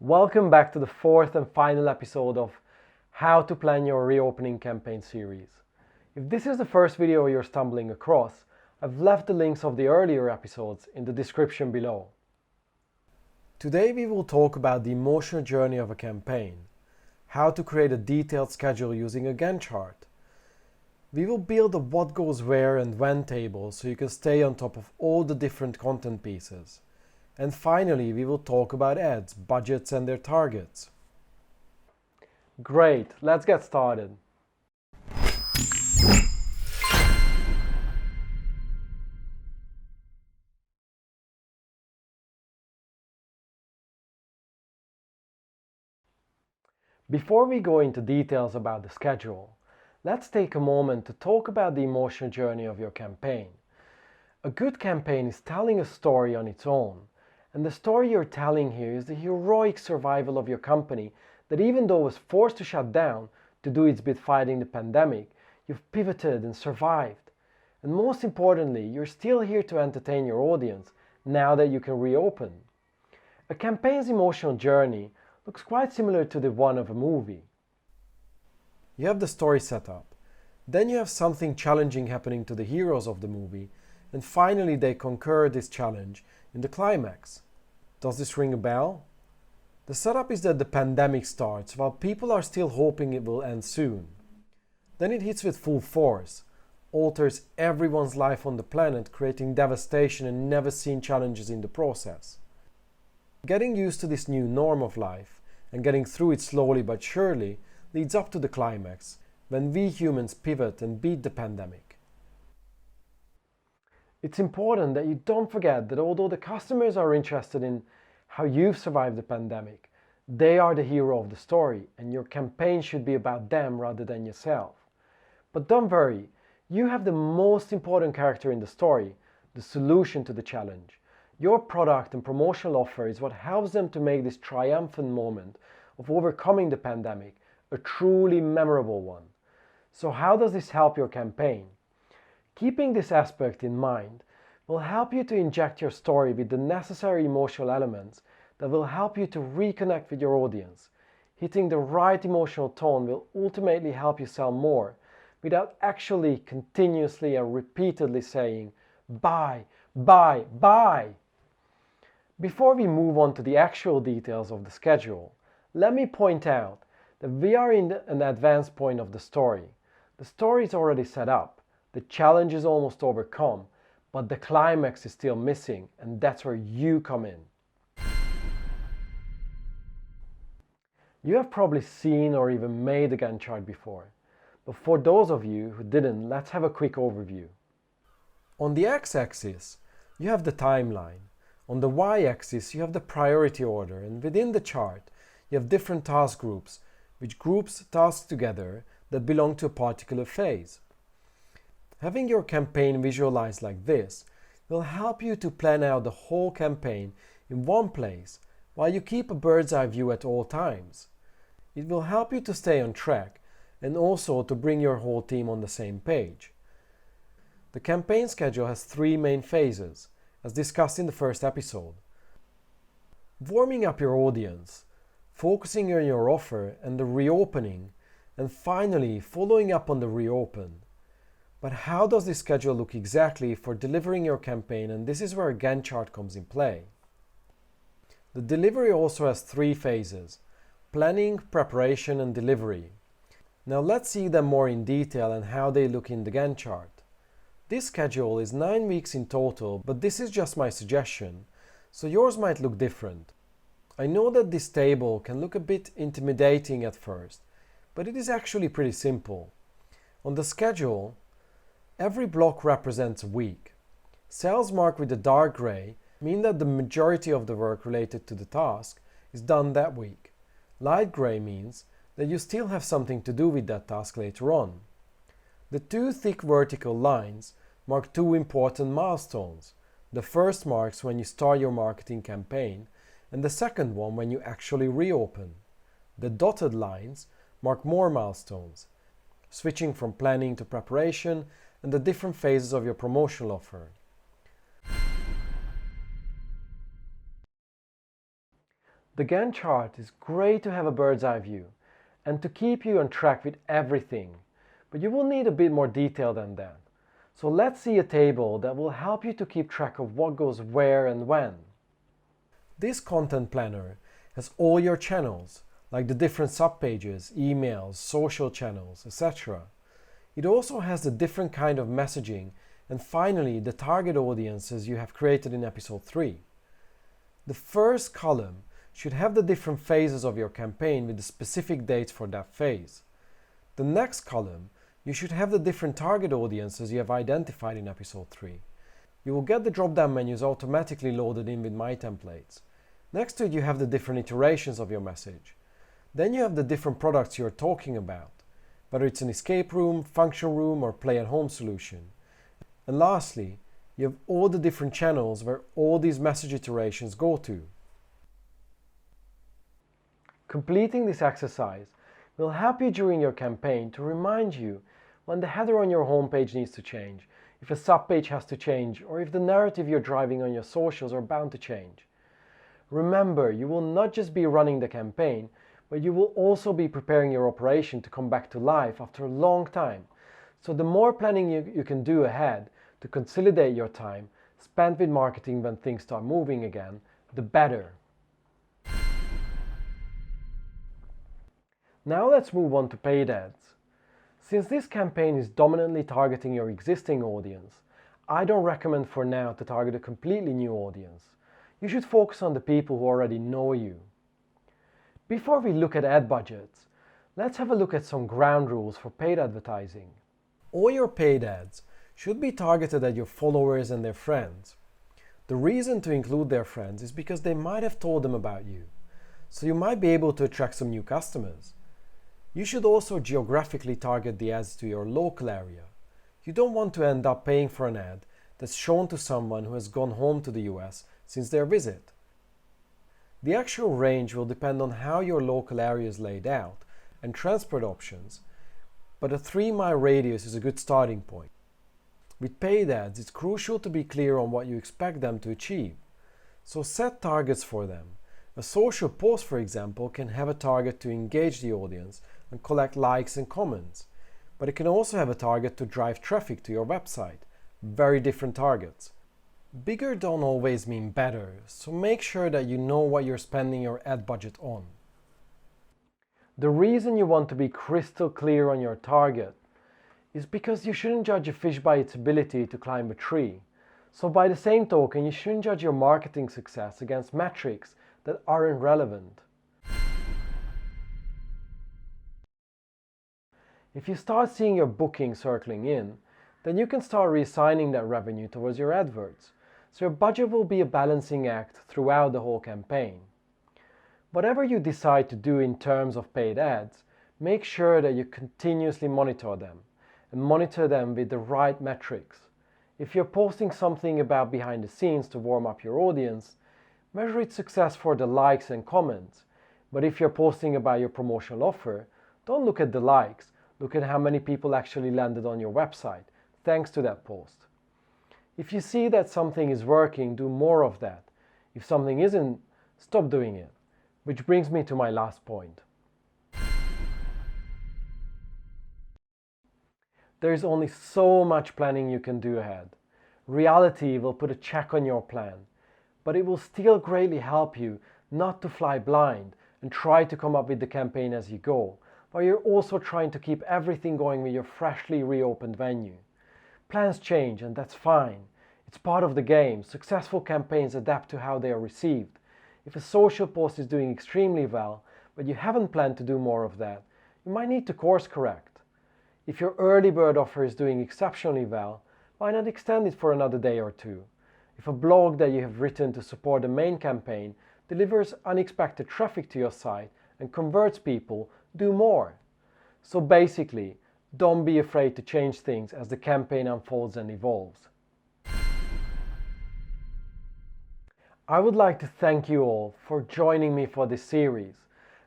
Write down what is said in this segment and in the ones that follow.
Welcome back to the fourth and final episode of How to Plan Your Reopening Campaign series. If this is the first video you're stumbling across, I've left the links of the earlier episodes in the description below. Today we will talk about the emotional journey of a campaign, how to create a detailed schedule using a Gantt chart. We will build a what goes where and when table so you can stay on top of all the different content pieces. And finally, we will talk about ads, budgets and their targets. Great, let's get started. Before we go into details about the schedule, let's take a moment to talk about the emotional journey of your campaign. A good campaign is telling a story on its own. And the story you're telling here is the heroic survival of your company that even though it was forced to shut down to do its bit fighting the pandemic, you've pivoted and survived. And most importantly, you're still here to entertain your audience now that you can reopen. A campaign's emotional journey looks quite similar to the one of a movie. You have the story set up, then you have something challenging happening to the heroes of the movie, and finally they conquer this challenge in the climax. Does this ring a bell? The setup is that the pandemic starts while people are still hoping it will end soon. Then it hits with full force, alters everyone's life on the planet, creating devastation and never seen challenges in the process. Getting used to this new norm of life and getting through it slowly but surely leads up to the climax, when we humans pivot and beat the pandemic. It's important that you don't forget that although the customers are interested in how you've survived the pandemic, they are the hero of the story and your campaign should be about them rather than yourself. But don't worry, you have the most important character in the story, the solution to the challenge. Your product and promotional offer is what helps them to make this triumphant moment of overcoming the pandemic a truly memorable one. So how does this help your campaign? Keeping this aspect in mind will help you to inject your story with the necessary emotional elements that will help you to reconnect with your audience. Hitting the right emotional tone will ultimately help you sell more without actually continuously and repeatedly saying, buy, buy, buy. Before we move on to the actual details of the schedule, let me point out that we are in an advanced point of the story. The story is already set up. The challenge is almost overcome, but the climax is still missing, and that's where you come in. You have probably seen or even made a Gantt chart before, but for those of you who didn't, let's have a quick overview. On the x-axis, you have the timeline. On the y-axis, you have the priority order, and within the chart, you have different task groups, which groups tasks together that belong to a particular phase. Having your campaign visualized like this will help you to plan out the whole campaign in one place while you keep a bird's eye view at all times. It will help you to stay on track and also to bring your whole team on the same page. The campaign schedule has three main phases, as discussed in the first episode. Warming up your audience, focusing on your offer and the reopening, and finally following up on the reopen. But how does this schedule look exactly for delivering your campaign, and this is where a Gantt chart comes in play. The delivery also has three phases: planning, preparation and delivery. Now let's see them more in detail and how they look in the Gantt chart. This schedule is 9 weeks in total, but this is just my suggestion, so yours might look different. I know that this table can look a bit intimidating at first, but it is actually pretty simple. On the schedule, every block represents a week. Cells marked with the dark gray mean that the majority of the work related to the task is done that week. Light gray means that you still have something to do with that task later on. The two thick vertical lines mark two important milestones. The first marks when you start your marketing campaign, and the second one when you actually reopen. The dotted lines mark more milestones, switching from planning to preparation and the different phases of your promotional offer. The Gantt chart is great to have a bird's eye view and to keep you on track with everything, but you will need a bit more detail than that. So let's see a table that will help you to keep track of what goes where and when. This content planner has all your channels, like the different subpages, emails, social channels, etc. It also has the different kind of messaging and finally the target audiences you have created in episode 3. The first column should have the different phases of your campaign with the specific dates for that phase. The next column, you should have the different target audiences you have identified in episode 3. You will get the drop-down menus automatically loaded in with My Templates. Next to it you have the different iterations of your message. Then you have the different products you are talking about, whether it's an escape room, function room or play-at-home solution. And lastly, you have all the different channels where all these message iterations go to. Completing this exercise will help you during your campaign to remind you when the header on your homepage needs to change, if a subpage has to change, or if the narrative you're driving on your socials are bound to change. Remember, you will not just be running the campaign, but you will also be preparing your operation to come back to life after a long time. So the more planning you can do ahead to consolidate your time spent with marketing when things start moving again, the better. Now let's move on to paid ads. Since this campaign is dominantly targeting your existing audience, I don't recommend for now to target a completely new audience. You should focus on the people who already know you. Before we look at ad budgets, let's have a look at some ground rules for paid advertising. All your paid ads should be targeted at your followers and their friends. The reason to include their friends is because they might have told them about you, so you might be able to attract some new customers. You should also geographically target the ads to your local area. You don't want to end up paying for an ad that's shown to someone who has gone home to the US since their visit. The actual range will depend on how your local area is laid out and transport options, but a 3-mile radius is a good starting point. With paid ads, it's crucial to be clear on what you expect them to achieve. So set targets for them. A social post, for example, can have a target to engage the audience and collect likes and comments, but it can also have a target to drive traffic to your website. Very different targets. Bigger don't always mean better, so make sure that you know what you're spending your ad budget on. The reason you want to be crystal clear on your target is because you shouldn't judge a fish by its ability to climb a tree. So by the same token, you shouldn't judge your marketing success against metrics that aren't relevant. If you start seeing your bookings circling in, then you can start reassigning that revenue towards your adverts. So your budget will be a balancing act throughout the whole campaign. Whatever you decide to do in terms of paid ads, make sure that you continuously monitor them, and monitor them with the right metrics. If you're posting something about behind the scenes to warm up your audience, measure its success for the likes and comments. But if you're posting about your promotional offer, don't look at the likes, look at how many people actually landed on your website thanks to that post. If you see that something is working, do more of that. If something isn't, stop doing it. Which brings me to my last point. There is only so much planning you can do ahead. Reality will put a check on your plan, but it will still greatly help you not to fly blind and try to come up with the campaign as you go, while you're also trying to keep everything going with your freshly reopened venue. Plans change, and that's fine. It's part of the game. Successful campaigns adapt to how they are received. If a social post is doing extremely well, but you haven't planned to do more of that, you might need to course correct. If your early bird offer is doing exceptionally well, why not extend it for another day or two? If a blog that you have written to support the main campaign delivers unexpected traffic to your site and converts people, do more. So basically, don't be afraid to change things as the campaign unfolds and evolves. I would like to thank you all for joining me for this series,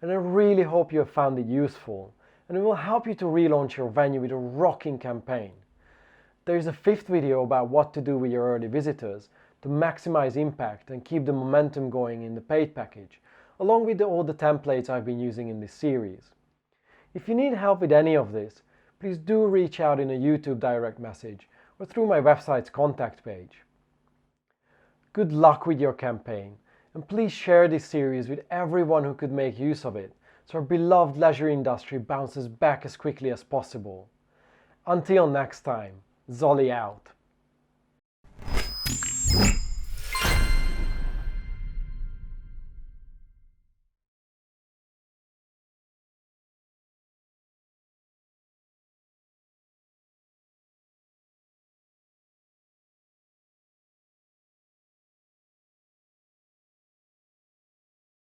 and I really hope you have found it useful, and it will help you to relaunch your venue with a rocking campaign. There is a 5th video about what to do with your early visitors to maximize impact and keep the momentum going in the paid package, along with all the templates I've been using in this series. If you need help with any of this, please do reach out in a YouTube direct message or through my website's contact page. Good luck with your campaign, and please share this series with everyone who could make use of it, so our beloved leisure industry bounces back as quickly as possible. Until next time, Zolly out.